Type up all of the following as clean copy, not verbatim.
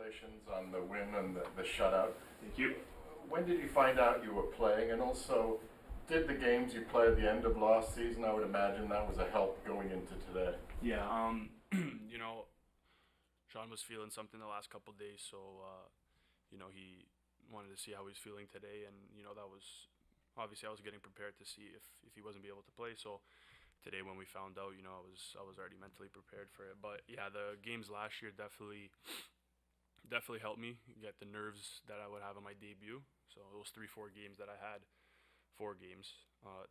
Congratulations on the win and the shutout. Thank you. When did you find out you were playing, and also did the games you played at the end of last season, I would imagine that was a help going into today? Yeah, you know, Sean was feeling something the last couple of days, so he wanted to see how he's feeling today, and that was obviously I was getting prepared to see if he wasn't be able to play. So today when we found out, I was already mentally prepared for it. But yeah, the games last year definitely helped me get the nerves that I would have on my debut. So those 3-4 games that I had, 4 games,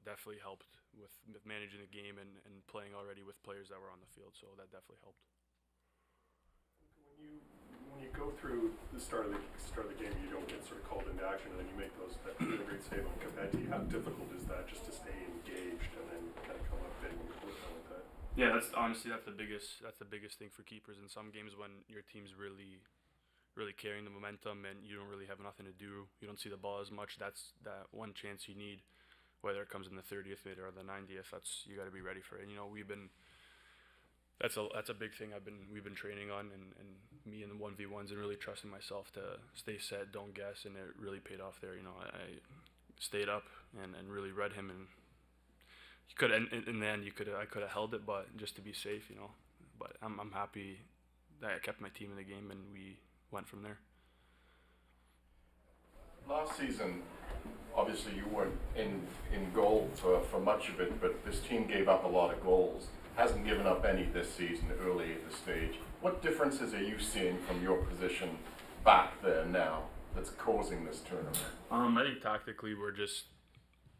definitely helped with managing the game and playing already with players that were on the field. So that definitely helped. When you go through the start of the game, you don't get sort of called into action, and then you make that really great save on Capetti. How difficult is that, just to stay engaged and then kind of come up and work on with that? Yeah, that's the biggest thing for keepers in some games when your team's really carrying the momentum and you don't really have nothing to do. You don't see the ball as much. That's that one chance you need, whether it comes in the 30th minute or the 90th. You got to be ready for it. That's a big thing we've been training on, and me in the 1v1s and really trusting myself to stay set, don't guess, and it really paid off there. I stayed up and really read him, and you could in the end I could have held it, but just to be safe, But I'm happy that I kept my team in the game and we went from there. Last season, obviously you weren't in goal for much of it, but this team gave up a lot of goals. Hasn't given up any this season early at the stage. What differences are you seeing from your position back there now that's causing this tournament? I think tactically we're just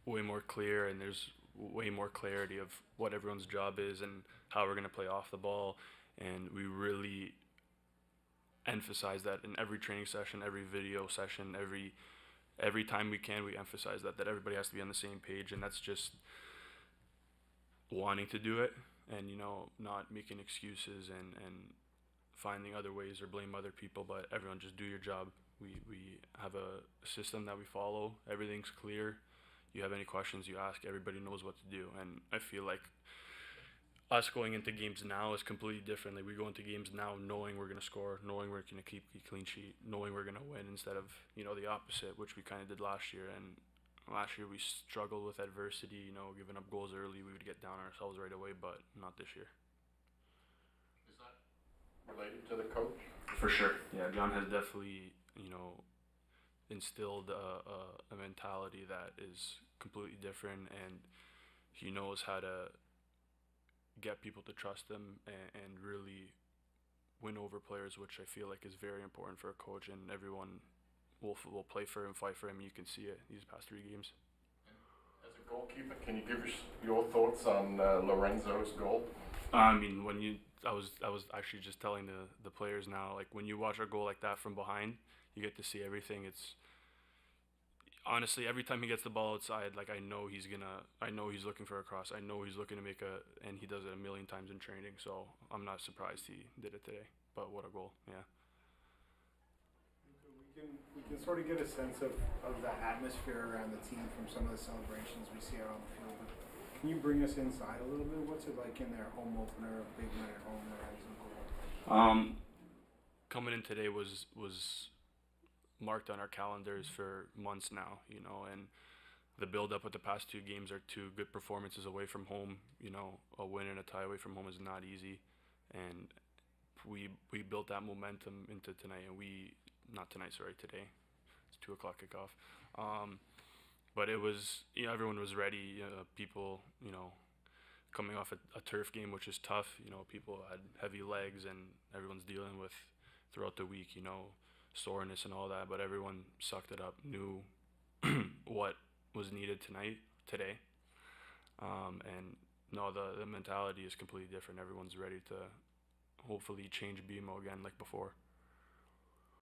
way more clear, and there's way more clarity of what everyone's job is and how we're going to play off the ball, and we really emphasize that in every training session, every video session, every time we can, we emphasize that everybody has to be on the same page, and that's just wanting to do it and not making excuses and finding other ways or blame other people, but everyone just do your job. We have a system that we follow. Everything's clear. You have any questions, you ask. Everybody knows what to do, and I feel like us going into games now is completely different. Like, we go into games now knowing we're going to score, knowing we're going to keep a clean sheet, knowing we're going to win, instead of the opposite, which we kind of did last year. And last year we struggled with adversity, giving up goals early. We would get down on ourselves right away, but not this year. Is that related to the coach? For sure. Yeah, John has definitely instilled a mentality that is completely different, and he knows how to get people to trust him and really win over players, which I feel like is very important for a coach, and everyone will play for him, fight for him. You can see it these past 3 games. As a goalkeeper, can you give us your thoughts on Lorenzo's goal? I mean, I was actually just telling the players now, like, when you watch a goal like that from behind, you get to see everything. It's honestly, every time he gets the ball outside, like, I know he's looking for a cross. I know he's looking to and he does it a million times in training. So I'm not surprised he did it today. But what a goal! Yeah. We can sort of get a sense of the atmosphere around the team from some of the celebrations we see out on the field. But can you bring us inside a little bit? What's it like in their home opener, big win at home, Lorenzo goal? Coming in today was marked on our calendars for months now, and the build-up with the past 2 games are 2 good performances away from home. A win and a tie away from home is not easy, and we built that momentum into tonight, and today. It's 2:00 kickoff. But it was, everyone was ready. People, coming off a turf game, which is tough. People had heavy legs, and everyone's dealing with throughout the week, soreness and all that, but everyone sucked it up, knew what was needed today. And no, the mentality is completely different. Everyone's ready to hopefully change BMO again like before.